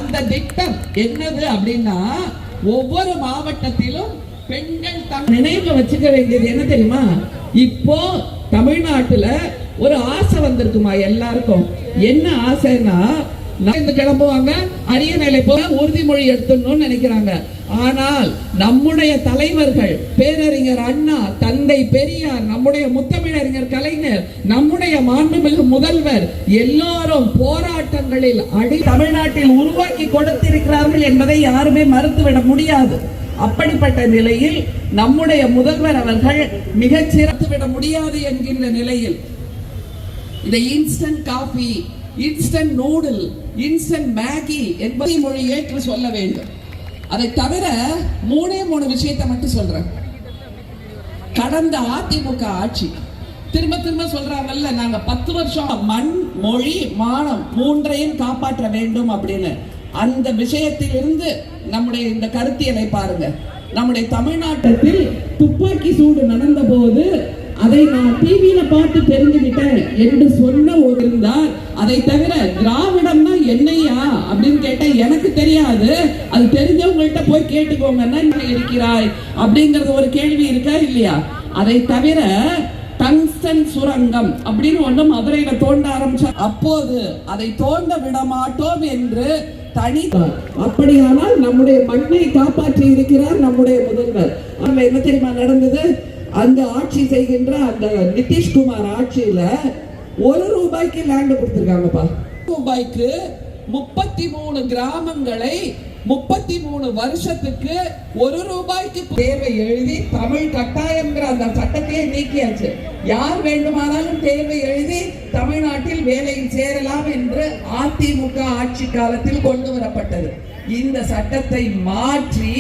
அந்த திட்டம் என்னது அப்படின்னா, ஒவ்வொரு மாவட்டத்திலும் பெண்கள் நினைவுல வச்சுக்க வேண்டியது என்ன தெரியுமா? இப்போ தமிழ்நாட்டுல ஒரு ஆசை வந்திருக்குமா எல்லாருக்கும். என்ன ஆசைன்னா, கிளம்புவாங்க, அரியணையில போய் உறுதிமொழி எடுத்துடணும்னு நினைக்கிறாங்க. ஆனால் நம்முடைய தலைவர்கள், பேரறிஞர் அண்ணா, தந்தை பெரியார், நம்முடைய முத்தமிழறிஞர் கலைஞர், நம்முடைய மாண்புமிகு முதல்வர் எல்லாரும் போராட்டங்களில் தமிழ்நாட்டில் உருவாக்கி கொடுத்திருக்கிறார்கள் என்பதை யாருமே மறுத்துவிட முடியாது. அப்படிப்பட்ட நிலையில் நம்முடைய முதல்வர் அவர்கள் மிகச் சிறந்து விட முடியாது என்கின்ற நிலையில் இந்த instant coffee, instant noodle, instant Maggi என்பதை மொழி ஏற்று சொல்ல வேண்டும். அதை தவிர மூணு விஷயத்தை மட்டும் சொல்றேன். கடந்த அதிமுக ஆட்சி திரும்ப திரும்ப சொல்றாங்கல்ல, நாங்க 10 வருஷம் மண், மொழி, மானம் மூன்றையும் காப்பாற்ற வேண்டும் அப்படின்னு. அந்த விஷயத்தில் இருந்து நம்முடைய இந்த கருத்தியலை பாருங்க. நம்முடைய தமிழ்நாட்டில் துப்பாக்கி சூடு நடந்த போது அதை நான் டிவியில பார்த்து தெரிஞ்சுக்கிட்டேன் என்று சொன்ன ஒரு இருந்தார். அதை தவிர திராவிடம்னா என்னையா அப்படின்னு கேட்ட எனக்கு தெரியாது, அது தெரிஞ்சவங்கள்ட்ட போய் கேட்டுக்கோங்கன்னா இருக்கிறாய் அப்படிங்கறது ஒரு கேள்வி இருக்கா இல்லையா? அதை தவிர டங்ஸ்டன் சுரங்கம் அப்படின்னு ஒண்ணு மதுரையில தோண்ட ஆரம்பிச்சார். அப்போது அதை தோண்ட விட மாட்டோம் என்று தனி. அப்படியானால் நம்முடைய மண்ணை காப்பாற்றி இருக்கிறார் நம்முடைய முதல்வர். என்ன தெரியுமா நடந்தது? அந்த ஆட்சி செய்கின்ற அந்த நிதிஷ்குமார் ஆட்சியில ₹1 லேண்ட் கொடுத்திருக்காங்கப்பா. ரூபாய்க்கு 33 கிராமங்களை 33 வருஷத்துக்கு ₹1 தேர்வை எழுதி தமிழ் கட்டாயம்ங்கிற அந்த சட்டத்தையே நீக்கியாச்சு. யார் வேண்டுமானாலும் தேர்வை எழுதி தமிழ்நாட்டில் வேலையில் சேரலாம் என்று அதிமுக ஆட்சி காலத்தில் கொண்டு வரப்பட்டது. இந்த சட்டத்தை மாற்றி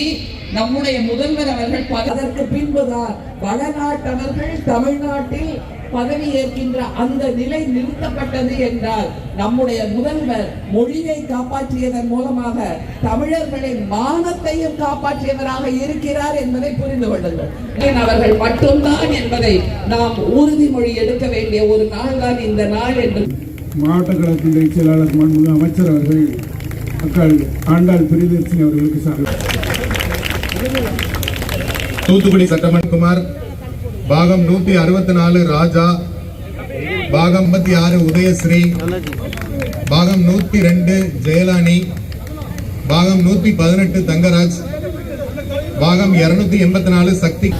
நம்முடைய முதல்வர் அவர்கள் அதற்கு பின்புதான் வடநாட்டவர்கள் தமிழ்நாட்டில் பதவி ஏற்கின்ற அந்த நிலை நிறுத்தப்பட்டது என்றால், நம்முடைய முதல்வர் மொழியை காப்பாற்றியதன் மூலமாக தமிழர்களின் மானத்தையும் காப்பாற்றியவராக இருக்கிறார் என்பதை புரிந்து கொள்ளுங்கள். அவர்கள் மட்டும்தான் என்பதை நாம் உறுதிமொழி எடுக்க வேண்டிய ஒரு நாள் தான் இந்த நாள் என்று மாவட்ட கழகத்தின் செயலாளர் மாண்புமிகு அமைச்சர் அவர்கள் மக்கள் ஆண்டாள் பிரியதர்ஷினி அவர்களுக்கு சார்பில் தூத்துக்குடி சட்டமன்ற குமார், பாகம் 164 ராஜா, பாகம் 56 உதயஸ்ரீ, பாகம் 102 ஜெயலானி, பாகம் 118 தங்கராஜ், பாகம் 284 சக்தி.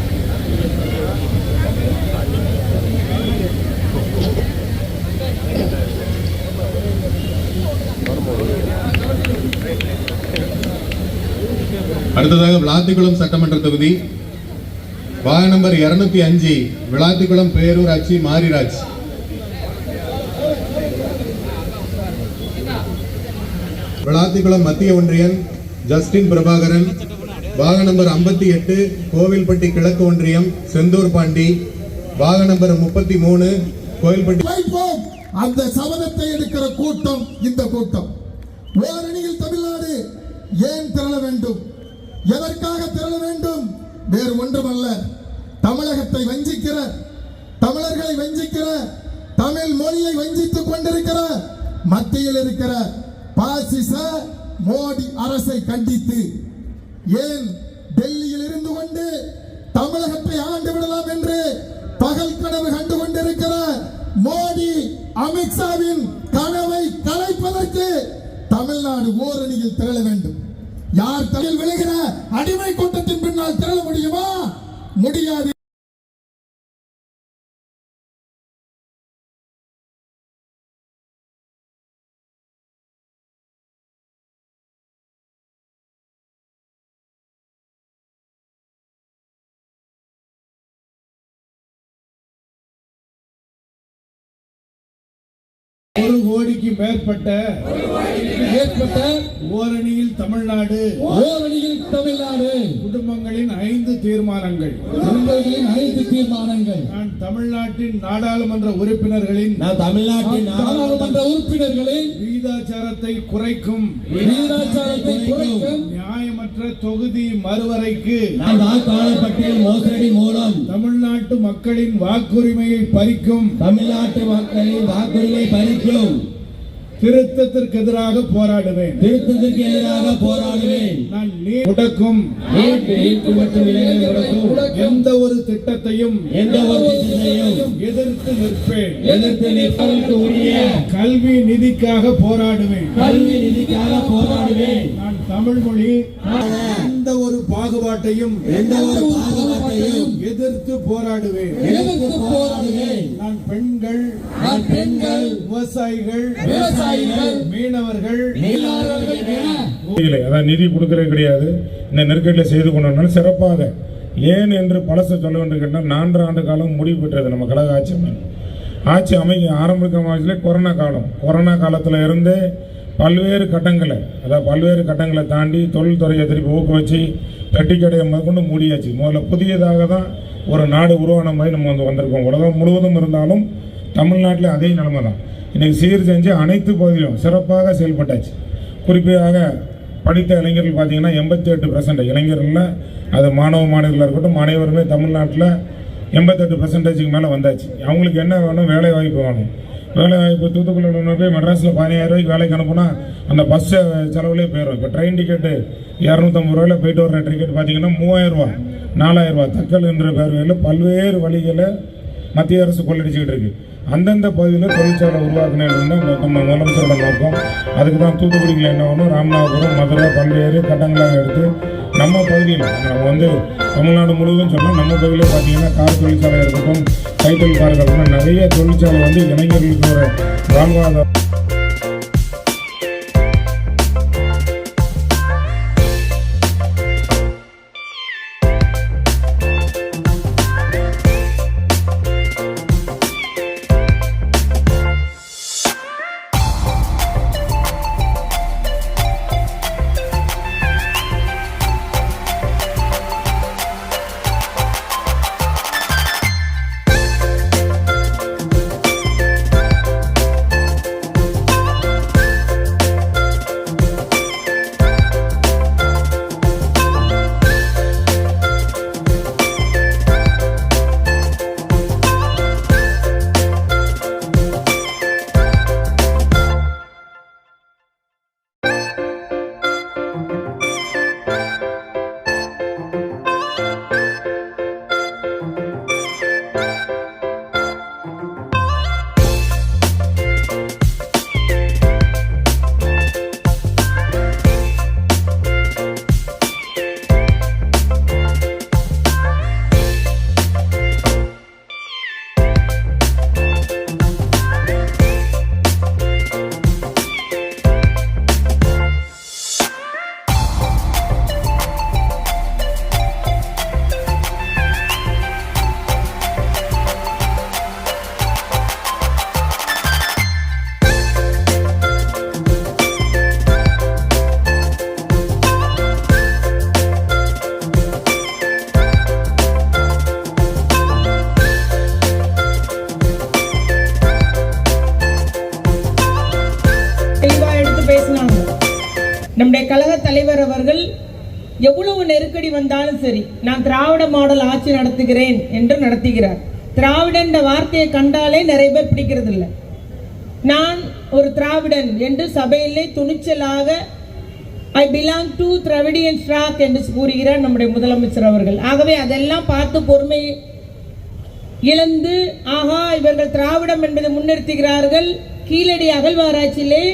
அடுத்ததாக விளாத்திக்குளம் சட்டமன்ற தொகுதி, வார்டு நம்பர் 205 விளாத்திக்குளம் பேரூராட்சி மாரிராஜ். விளாத்திக்குளம் மத்திய ஒன்றியம் Justin Prabhakaran, ward number 58 Kovilpatti கிழக்கு ஒன்றியம் செந்தூர் பாண்டி, வார்டு நம்பர் 33 கோவில்பட்டி. அந்த சபதத்தை எடுக்கிற கூட்டம் இந்த கூட்டம். ஓரணியில் தமிழ்நாடு ஏன் திரள வேண்டும்? எதற்காக திரள வேண்டும்? வேறு ஒன்றுமல்ல, தமிழகத்தை வஞ்சிக்கிற, தமிழர்களை வஞ்சிக்கிற, தமிழ் மொழியை வஞ்சித்துக் கொண்டிருக்கிற மத்தியில் இருக்கிற பாசிச மோடி அரசை கண்டித்து, ஏன் டெல்லியில் இருந்து கொண்டு தமிழகத்தை ஆண்டு விடலாம் என்று பகல் கனவு கண்டு கொண்டிருக்கிற மோடி அமித்ஷாவின் கனவை கலைப்பதற்கு தமிழ்நாடு ஓரணியில் திரள வேண்டும். யார் தலையில் விழுகிற அடிமை கூட்டத்தின் பின்னால் திரள முடியுமா? முடியாது. ஒரு கோடிக்கு மேற்பட்ட ஓரணியில் தமிழ்நாடு குடும்பங்களின் 5 தீர்மானங்கள். நான் தமிழ்நாட்டின் நாடாளுமன்ற உறுப்பினர்களின் விகிதாச்சாரத்தை குறைக்கும் நியாயமற்ற தொகுதி மறுவரைக்கு பட்டியல் மோசடி மூலம் தமிழ்நாட்டு மக்களின் வாக்குரிமையை பறிக்கும் திருத்தத்திற்கு எதிராக போராடுவேன். திருத்தத்திற்கு எதிராக போராடுவேன். நான் முடக்கும் எந்த ஒரு திட்டத்தையும் எதிர்த்து நிற்பேன். எதிர்த்து நிற்பதற்கு உரிய கல்வி நிதிக்காக போராடுவேன். கல்வி நிதிக்காக போராடுவேன். நான் தமிழ் மொழி எந்த ஒரு பாகுபாட்டையும் எதிர்த்து போராடுவேன். நான் பெண்கள் விவசாயிகள் மீனவர்கள் அதான் நிதி கொடுக்கறது கிடையாது. இந்த நெருக்கடியில் செய்து கொண்டாலும் சிறப்பாக ஏன் என்று பழச சொல்ல வேண்டும் கேட்டால் 4 ஆண்டு காலம் முடிவு பெற்றது நம்ம கழக ஆட்சி அமைக்க ஆரம்பிக்க கொரோனா காலத்தில் இருந்து பல்வேறு கட்டங்களை தாண்டி தொழில்துறையை திருப்பி ஊக்குவிச்சு பெட்டி கடையை முதற்கொண்டு மூடியாச்சு. முதல்ல புதியதாக தான் ஒரு நாடு உருவான மாதிரி நம்ம வந்திருக்கோம். உலகம் முழுவதும் இருந்தாலும் தமிழ்நாட்டில் அதே நிலைமை தான். இன்றைக்கி சீர் செஞ்சு அனைத்து பகுதியிலும் சிறப்பாக செயல்பட்டாச்சு. குறிப்பாக படித்த இளைஞர்கள் பார்த்தீங்கன்னா 88% இளைஞர்களில் அது மாணவர்களாக இருக்கட்டும் அனைவருமே தமிழ்நாட்டில் 88% மேலே வந்தாச்சு. அவங்களுக்கு என்ன வேணும்? வேலை வாய்ப்பு வேணும். வேலை வாய்ப்பு தூத்துக்குடியில் போய் மெட்ராஸில் 15,000 ரூபாய்க்கு வேலைக்கு அனுப்புனா அந்த பஸ் செலவுலேயே போயிடும். இப்போ ட்ரெயின் டிக்கெட்டு 250 ரூபாயில் போயிட்டு வர டிக்கெட் பார்த்தீங்கன்னா 3,000 ரூபா 4,000 ரூபா தக்கல் என்ற பேர்வையில் பல்வேறு வழிகளை மத்திய அரசு கொள்ளடிச்சுக்கிட்டு இருக்கு. அந்தந்த பகுதியில் தொழிற்சாலை உருவாக்கணும் நம்ம முதலமைச்சரோட நோக்கம். அதுக்கு தான் தூத்துக்குடியில் என்ன வேணும், ராமநாதபுரம், மதுரை பல்வேறு கட்டங்களாக எடுத்து நம்ம பகுதியில் நம்ம தமிழ்நாடு முழுவதும் சொன்னால் நம்ம பகுதியில் பார்த்தீங்கன்னா கார் தொழிற்சாலை இருக்கட்டும், கைத்தொழில் இருக்கட்டும், நிறைய தொழிற்சாலை இளைஞர்களுக்கு ஒரு வாழ்வாதாரம். நம்முடைய கழக தலைவர் அவர்கள் எவ்வளவு நெருக்கடி வந்தாலும் சரி, நான் திராவிட மாடல் ஆட்சி நடத்துகிறேன் என்று நடத்துகிறார். திராவிடன் என்ற வார்த்தையை கண்டாலே நிறைய பேர் பிடிக்கிறது இல்லை. நான் ஒரு திராவிடன் என்று சபையிலே துணிச்சலாக I belong to Dravidian stock என்று கூறுகிறார் நம்முடைய முதலமைச்சர் அவர்கள். ஆகவே அதெல்லாம் பார்த்து பொறுமை இழந்து ஆகா இவர்கள் திராவிடம் என்பதை முன்னிறுத்துகிறார்கள். கீழடி அகழ்வாராய்ச்சியிலே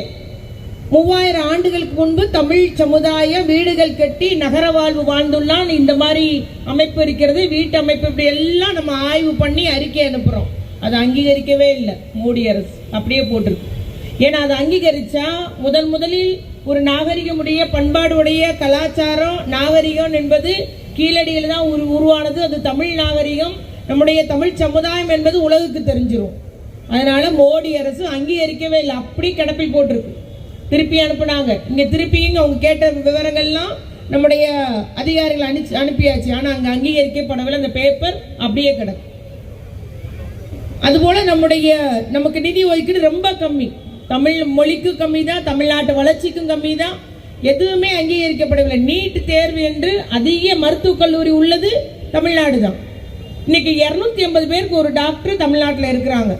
3000 ஆண்டுகளுக்கு முன்பு தமிழ் சமுதாய வீடுகள் கட்டி நகர வாழ்வு வாழ்ந்துள்ளான். இந்த மாதிரி அமைப்பு இருக்கிறது, வீட்டு அமைப்பு, இப்படி எல்லாம் நம்ம ஆய்வு பண்ணி அறிக்கை அனுப்புறோம். அதை அங்கீகரிக்கவே இல்லை மோடி அரசு, அப்படியே போட்டிருக்கு. ஏன்னா அதை அங்கீகரிச்சா முதலில் ஒரு நாகரிகமுடைய பண்பாடுடைய கலாச்சாரம் நாகரிகம் என்பது கீழடியில் தான் உருவானது. அது தமிழ் நாகரிகம், நம்முடைய தமிழ் சமுதாயம் என்பது உலகுக்கு தெரிஞ்சிடும். அதனால மோடி அரசு அங்கீகரிக்கவே இல்லை, அப்படி கிடப்பில் போட்டிருக்கு. திருப்பி அனுப்புனாங்க. இங்கே திருப்பிங்க அவங்க கேட்ட விவரங்கள்லாம் நம்முடைய அதிகாரிகள் அனுப்பியாச்சு. ஆனால் அங்கே அங்கீகரிக்கப்படவில்லை, அந்த பேப்பர் அப்படியே கிடக்கு. அதுபோல் நமக்கு நிதி ஒதுக்கீடு ரொம்ப கம்மி, தமிழ் மொழிக்கு கம்மி தான், தமிழ்நாட்டு வளர்ச்சிக்கும் கம்மி தான், எதுவுமே அங்கீகரிக்கப்படவில்லை. நீட் தேர்வு என்று அதிக மருத்துவக் கல்லூரி உள்ளது தமிழ்நாடு தான். இன்னைக்கு 250 பேருக்கு ஒரு டாக்டர் தமிழ்நாட்டில் இருக்கிறாங்க.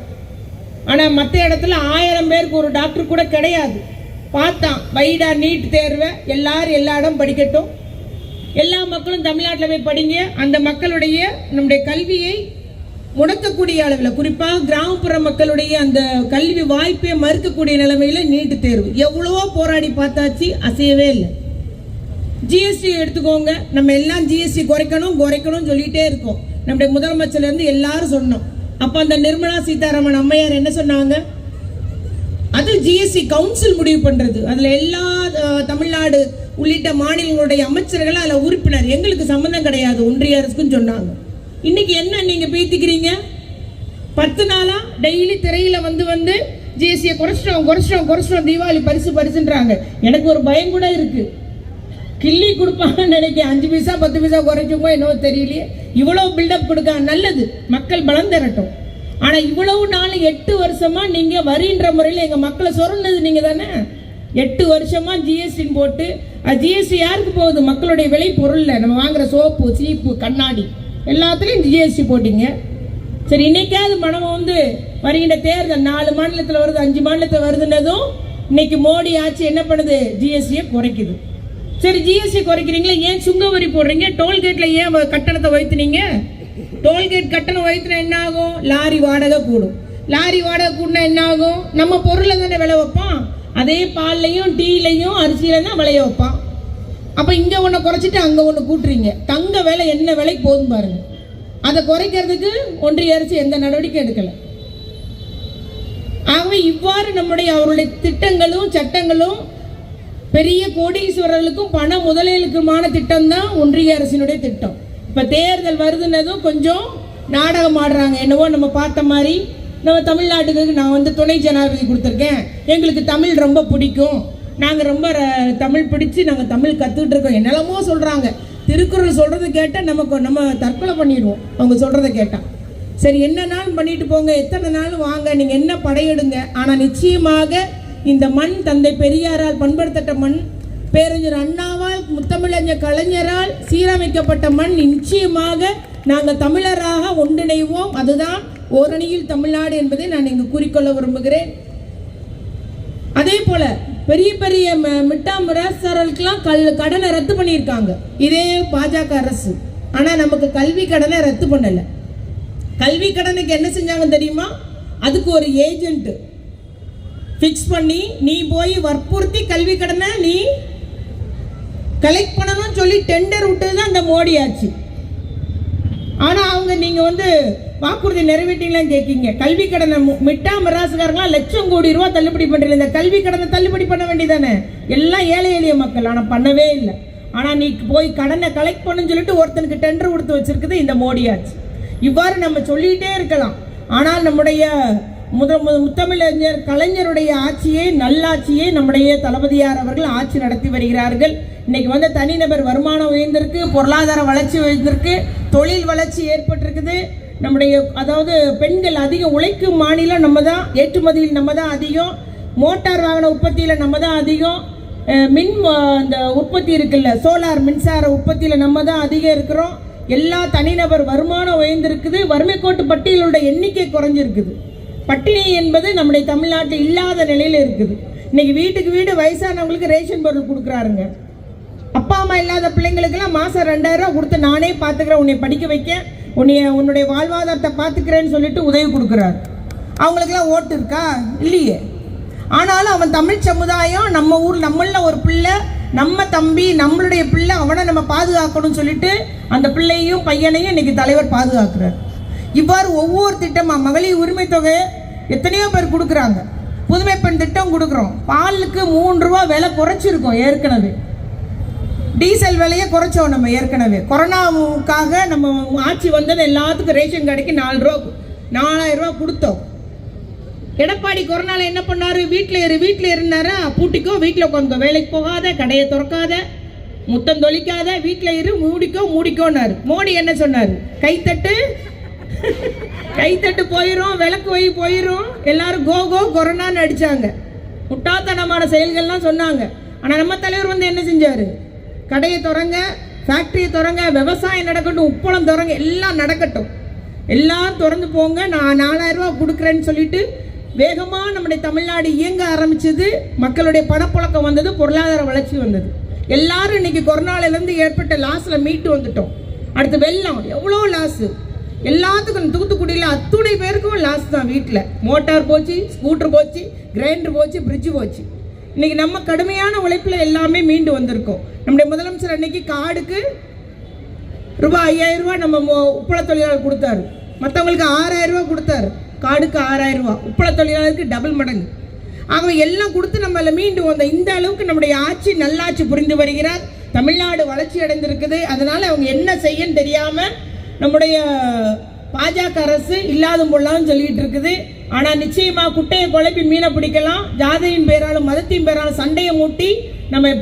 ஆனால் மற்ற இடத்துல 1000 பேருக்கு ஒரு டாக்டர் கூட கிடையாது. பார்த்தான் வைடா நீட் தேர்வை, எல்லாரும் எல்லா இடம் படிக்கட்டும், எல்லா மக்களும் தமிழ்நாட்டில் போய் படிங்க. அந்த மக்களுடைய நம்முடைய கல்வியை முடக்கக்கூடிய அளவில், குறிப்பாக கிராமப்புற மக்களுடைய அந்த கல்வி வாய்ப்பை மறுக்கக்கூடிய நிலைமையில் நீட்டு தேர்வு. எவ்வளவோ போராடி பார்த்தாச்சு, அசையவே இல்லை. ஜிஎஸ்டி எடுத்துக்கோங்க, நம்ம எல்லாம் ஜிஎஸ்டி குறைக்கணும் சொல்லிட்டே இருக்கோம். நம்முடைய முதலமைச்சர்லேருந்து எல்லாரும் சொன்னோம். அப்போ அந்த நிர்மலா சீதாராமன் அம்மையார் என்ன சொன்னாங்க? அது ஜிஎஸ்டி கவுன்சில் முடிவு பண்ணுறது, அதில் எல்லா தமிழ்நாடு உள்ளிட்ட மாநிலங்களுடைய அமைச்சர்கள் அதில் உறுப்பினர், எங்களுக்கு சம்மந்தம் கிடையாது ஒன்றிய அரசுக்குன்னு சொன்னாங்க. இன்னைக்கு என்ன நீங்க பேத்திக்கிறீங்க? 10 நாளா டெய்லி திரையில வந்து ஜிஎஸ்டியை குறைச்சிட்டோம் தீபாவளி பரிசுன்றாங்க. எனக்கு ஒரு பயம் கூட இருக்கு, கிள்ளி கொடுப்பாங்கன்னு நினைக்கிறேன். 5 பைசா 10 பைசா குறைக்குமோ என்னவோ தெரியலையே. இவ்வளவு பில்டப் கொடுக்க நல்லது, மக்கள் பலம் தரட்டும். ஆனா இவ்வளவு நாள் 8 வருஷமா நீங்க வரின்ற முறையில் எங்க மக்களை சொன்னது நீங்க தானே. 8 வருஷமா ஜிஎஸ்டி போட்டு, ஜிஎஸ்டி யாருக்கு போகுது? மக்களுடைய விலை பொருள்ல நம்ம வாங்குற சோப்பு, சீப்பு, கண்ணாடி எல்லாத்துலேயும் ஜிஎஸ்டி போட்டிங்க. சரி, இன்னைக்காவது மனம் வருகின்ற தேர்தல் 4 மாநிலத்தில் வருது, 5 மாநிலத்தில் வருதுன்னதும் இன்னைக்கு மோடி ஆட்சி என்ன பண்ணுது? ஜிஎஸ்டியை குறைக்குது. சரி, ஜிஎஸ்டி குறைக்கிறீங்களா, ஏன் சுங்க வரி போடுறீங்க? டோல்கேட்ல ஏன் கட்டணத்தை வைத்துனீங்க? டோல்கேட் கட்டணம் வைத்துனா என்ன ஆகும்? லாரி வாடகை கூடும். லாரி வாடகை கூடனா என்ன ஆகும்? நம்ம பொருளை தானே விலை வைப்பான். அதே பால்லையும் டீலையும் அரிசியில தான் விளைய வைப்பான். அப்போ இங்கே ஒன்று குறைச்சிட்டு அங்கே ஒன்று கூட்டுறீங்க. தங்க விலை என்ன விலைக்கு போதும் பாருங்க. அதை குறைக்கிறதுக்கு ஒன்றிய அரசு எந்த நடவடிக்கை எடுக்கலை. ஆகவே இவ்வாறு நம்முடைய அவருடைய திட்டங்களும் சட்டங்களும் பெரிய கோடீஸ்வரர்களுக்கும் பண முதலீடுக்குமான திட்டம் தான் ஒன்றிய அரசினுடைய திட்டம். இப்போ தேர்தல் வருதுன்னதும் கொஞ்சம் நாடகம் ஆடுறாங்க. என்னவோ நம்ம பார்த்த மாதிரி நம்ம தமிழ்நாட்டுக்கு நான் துணை ஜனாதிபதி கொடுத்துருக்கேன், எங்களுக்கு தமிழ் ரொம்ப பிடிக்கும், நாங்கள் ரொம்ப தமிழ் பிடிச்சி நாங்கள் தமிழ் கற்றுக்கிட்டு இருக்கோம், என்னெல்லாமோ சொல்கிறாங்க. திருக்குறள் சொல்கிறது கேட்டால் நம்ம தற்கொலை பண்ணிடுவோம் அவங்க சொல்கிறத கேட்டால். சரி, என்ன நாள் பண்ணிட்டு போங்க, எத்தனை நாள் வாங்க, நீங்கள் என்ன படையெடுங்க. ஆனால் நிச்சயமாக இந்த மண் தந்தை பெரியாரால் பண்படுத்தப்பட்ட மண், பேரறிஞர் அண்ணாவால் முத்தமிழறிஞர் கலைஞரால் சீரமைக்கப்பட்ட மண். நிச்சயமாக நாங்கள் தமிழராக ஒன்றிணைவோம். அதுதான் ஓரணியில் தமிழ்நாடு என்பதை நான் இங்கு கூறிக்கொள்ள விரும்புகிறேன். அதே போல பெரிய பெரிய மிட்டா மிராஸ்தாரர்களுக்கெல்லாம் கடனை ரத்து பண்ணியிருக்காங்க இதே பாஜக அரசு. ஆனால் நமக்கு கல்வி கடனை ரத்து பண்ணலை. கல்வி கடனுக்கு என்ன செஞ்சாங்க தெரியுமா? அதுக்கு ஒரு ஏஜென்ட் ஃபிக்ஸ் பண்ணி நீ போய் வற்புறுத்தி கல்வி கடனை நீ கலெக்ட் பண்ணணும்னு சொல்லி டெண்டர் விட்டது தான் அந்த மோடி ஆட்சி. ஆனால் அவங்க நீங்கள் வாக்குறுதி நிறைவேற்றீங்களான்னு கேட்கீங்க. கல்வி கடனை மிட்டா மிராசுக்காரங்களாம் லட்சம் கோடி ரூபா தள்ளுபடி பண்ணுறீங்க. இந்த கல்வி கடனை தள்ளுபடி பண்ண வேண்டியதானே? எல்லாம் ஏழை எளிய மக்கள், ஆனால் பண்ணவே இல்லை. ஆனால் நீ போய் கடனை கலெக்ட் பண்ணுன்னு சொல்லிட்டு ஒருத்தனுக்கு டெண்டர் கொடுத்து வச்சிருக்குது இந்த மோடி ஆட்சி. இவ்வாறு நம்ம சொல்லிகிட்டே இருக்கலாம். ஆனால் நம்முடைய முத்தமிழறிஞர் கலைஞருடைய ஆட்சியை, நல்லாட்சியை நம்முடைய தளபதியார் அவர்கள் ஆட்சி நடத்தி வருகிறார்கள். இன்னைக்கு தனிநபர் வருமானம் உயர்ந்திருக்கு, பொருளாதார வளர்ச்சி உயர்ந்திருக்கு, தொழில் வளர்ச்சி ஏற்பட்டிருக்குது. நம்முடைய அதாவது பெண்கள் அதிகம் உழைக்கும் மாநிலம் நம்ம தான், ஏற்றுமதியில் நம்ம தான் அதிகம், மோட்டார் வாகன உற்பத்தியில் நம்ம தான் அதிகம், இந்த உற்பத்தி இருக்குல்ல சோலார் மின்சார உற்பத்தியில் நம்ம தான் அதிகம் இருக்கிறோம். எல்லா தனிநபர் வருமானம் உயர்ந்திருக்குது. வறுமை கோட்டு பட்டியலோட எண்ணிக்கை குறைஞ்சிருக்குது. பட்டினி என்பது நம்முடைய தமிழ்நாட்டில் இல்லாத நிலையில் இருக்குது. இன்னைக்கு வீட்டுக்கு வீடு வயசானவங்களுக்கு ரேஷன் பொருள் கொடுக்குறாருங்க. அப்பா அம்மா இல்லாத பிள்ளைங்களுக்கெல்லாம் மாதம் 2000 ரூபா கொடுத்து நானே பார்த்துக்கிறேன், உன்னை படிக்க வைக்க, உன்னுடைய வாழ்வாதாரத்தை பார்த்துக்கிறேன்னு சொல்லிட்டு உதவி கொடுக்குறாரு. அவங்களுக்கெல்லாம் ஓட்டு இருக்கா? இல்லையே. ஆனாலும் அவன் தமிழ் சமுதாயம், நம்ம ஊர் நம்மள ஒரு பிள்ளை, நம்ம தம்பி, நம்மளுடைய பிள்ளை, அவனை நம்ம பாதுகாக்கணும்னு சொல்லிட்டு அந்த பிள்ளையும் பையனையும் இன்னைக்கு தலைவர் பாதுகாக்கிறார். இவ்வாறு ஒவ்வொரு திட்டமாக மகளிர் உரிமை தொகை எத்தனையோ பேர் கொடுக்குறாங்க. புதுமை பெண் திட்டம் கொடுக்குறோம். பாலுக்கு 3 ரூபா விலை குறைச்சிருக்கோம். ஏற்கனவே டீசல் விலையை குறைச்சோம் நம்ம. ஏற்கனவே கொரோனாவுக்காக நம்ம ஆட்சி வந்தது எல்லாத்துக்கும் ரேஷன் கடைக்கு 4000 ரூபா கொடுத்தோம். எடப்பாடி கொரோனால என்ன பண்ணாரு? வீட்டில் இருந்தாரா, பூட்டிக்கோ, வீட்டில் உட்காந்து, வேலைக்கு போகாத, கடையை திறக்காத, முத்தம் தொளிக்காத, வீட்டில் இரு, மூடிக்கோன்னாரு. மோடி என்ன சொன்னார்? கைத்தட்டு போயிரும், விளக்கு வை போயிரும், எல்லாரும் கோ கொரோனான்னு அடிச்சாங்க. முட்டாள்தனமான செயல்கள்லாம் சொன்னாங்க. ஆனால் நம்ம தலைவர் என்ன செஞ்சாரு? கடையை திறங்க, ஃபேக்டரியை திறங்க, விவசாயம் நடக்கட்டும், உப்பளம் திறங்க, எல்லாம் நடக்கட்டும், எல்லாம் திறந்து போங்க, நான் 4000 ரூபா கொடுக்குறேன்னு சொல்லிட்டு வேகமாக நம்முடைய தமிழ்நாடு இயங்க ஆரம்பிச்சது, மக்களுடைய பணப்புழக்கம் வந்தது, பொருளாதார வளர்ச்சி வந்தது. எல்லாரும் இன்னைக்கு கொரோனாலேருந்து ஏற்பட்ட லாஸில் மீட்டு வந்துட்டோம். அடுத்து வெள்ளம், எவ்வளோ லாஸு எல்லாத்துக்கும். தூத்துக்குடியில் அத்துணை பேருக்கும் லாஸ் தான். வீட்டில் மோட்டார் போச்சு, ஸ்கூட்டர் போச்சு, கிரைண்டர் போச்சு, ஃப்ரிட்ஜு போச்சு. இன்னைக்கு நம்ம கடுமையான உழைப்பில் எல்லாமே மீண்டு வந்திருக்கோம். நம்முடைய முதலமைச்சர் அன்னைக்கு கார்டுக்கு ரூபாய் 5000 நம்ம உப்பள தொழிலாளர் கொடுத்தாரு. மற்றவங்களுக்கு 6000 கொடுத்தாரு. கார்டுக்கு 6000, உப்பள தொழிலாளருக்கு டபுள் மடங்கு. ஆகவே எல்லாம் கொடுத்து நம்மள மீண்டு வந்த இந்த அளவுக்கு நம்முடைய ஆட்சி நல்லாட்சி புரிந்து வருகிறார். தமிழ்நாடு வளர்ச்சி அடைந்திருக்குது. அதனால அவங்க என்ன செய்யன்னு தெரியாம நம்முடைய பாஜக அரசு இல்லாத பொருளான்னு சொல்லிட்டு இருக்குது. ஆனால் நிச்சயமா குட்டையை குழப்பி மீனை பிடிக்கலாம். ஜாதியின் பேராலும் மதத்தின் பேராலும் சண்டையை மூட்டி நம்ம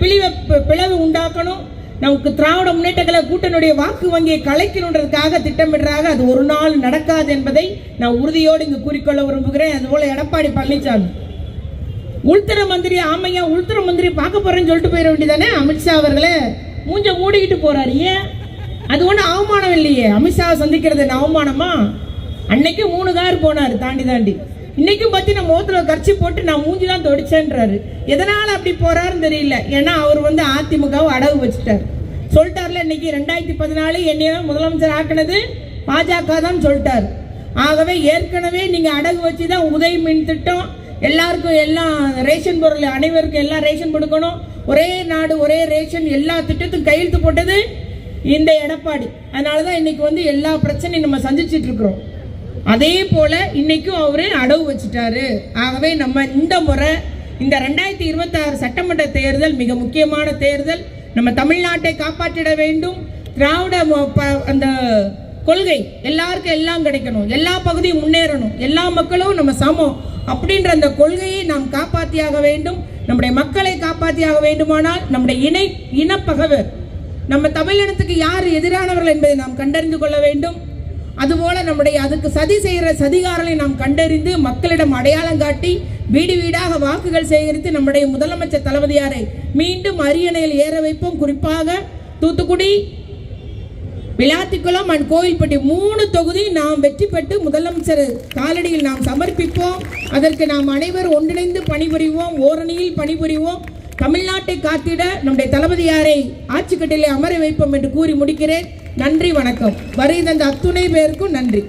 பிளவு உண்டாக்கணும். நமக்கு திராவிட முன்னேற்ற கழக கூட்டணியுடைய வாக்கு வங்கியை கலைக்கணுன்றதுக்காக திட்டமிடுறாங்க. அது ஒரு நாள் நடக்காது என்பதை நான் உறுதியோடு இங்கு கூறிக்கொள்ள விரும்புகிறேன். அதுபோல எடப்பாடி பழனிசாமி உள்துறை மந்திரி, ஆமையா உள்துறை மந்திரி பார்க்க போறேன்னு சொல்லிட்டு போயிட வேண்டியதானே. அமித்ஷா அவர்களே மூஞ்ச மூடிக்கிட்டு போறாரு. ஏன்? அது ஒன்றும் அவமானம் இல்லையே. அமித்ஷாவை சந்திக்கிறது என்ன அவமானமா? அன்னைக்கு 3 கார் போனார் தாண்டி. இன்னைக்கும் பத்தி நம்ம முகத்துல கர்ச்சி போட்டு நான் மூஞ்சி தான் தொடிச்சேன்றாரு. எதனால அப்படி போறாருன்னு தெரியல. ஏன்னா அவர் அதிமுகவை அடகு வச்சுட்டார். சொல்லிட்டார்ல, இன்னைக்கு 2014 என்னைய முதலமைச்சர் ஆக்கினது பாஜக தான் சொல்லிட்டார். ஆகவே ஏற்கனவே நீங்க அடகு வச்சுதான் உதய மின் திட்டம், எல்லாருக்கும் எல்லாம் ரேஷன் பொருள், அனைவருக்கும் எல்லாம் ரேஷன் கொடுக்கணும், ஒரே நாடு ஒரே ரேஷன், எல்லா திட்டத்துக்கும் கையெழுத்து போட்டது இந்த எடப்பாடி. அதனாலதான் இன்னைக்கு எல்லா பிரச்சனையும் நம்ம சந்திச்சுட்டு இருக்கிறோம். அதே போல இன்னைக்கும் அவரு அடவு வச்சுட்டாரு. ஆகவே நம்ம இந்த முறை இந்த 2026 சட்டமன்ற தேர்தல் மிக முக்கியமான தேர்தல். நம்ம தமிழ்நாட்டை காப்பாற்றிட வேண்டும். திராவிட அந்த கொள்கை எல்லாருக்கும் எல்லாம் கிடைக்கணும், எல்லா பகுதியும் முன்னேறணும், எல்லா மக்களும் நம்ம சமம் அப்படின்ற அந்த கொள்கையை நாம் காப்பாற்றியாக வேண்டும். நம்முடைய மக்களை காப்பாற்றியாக வேண்டுமானால் நம்முடைய இனப்பகவர், நம்ம தமிழினத்துக்கு யார் எதிரானவர்கள் என்பதை நாம் கண்டறிந்து கொள்ள வேண்டும். அதுபோல நம்முடைய அதுக்கு சதி செய்கிற சதிகாரங்களை நாம் கண்டறிந்து மக்களிடம் அடையாளம் காட்டி வீடு வீடாக வாக்குகள் சேகரித்து நம்முடைய முதலமைச்சர் தளபதியாரை மீண்டும் அரியணையில் ஏற வைப்போம். குறிப்பாக தூத்துக்குடி, விளாத்திக்குளம் அண்ட் கோவில்பட்டி 3 தொகுதி நாம் வெற்றி பெற்று முதலமைச்சர் காலடியில் நாம் சமர்ப்பிப்போம். அதற்கு நாம் அனைவரும் ஒன்றிணைந்து பணிபுரிவோம், ஓரணியில் பணிபுரிவோம். தமிழ்நாட்டை காத்திட நம்முடைய தளபதியாரை ஆட்சி கட்டிலே அமர வைப்போம் என்று கூறி முடிக்கிறேன். நன்றி, வணக்கம். வருகை தந்த அத்துணை பேருக்கும் நன்றி.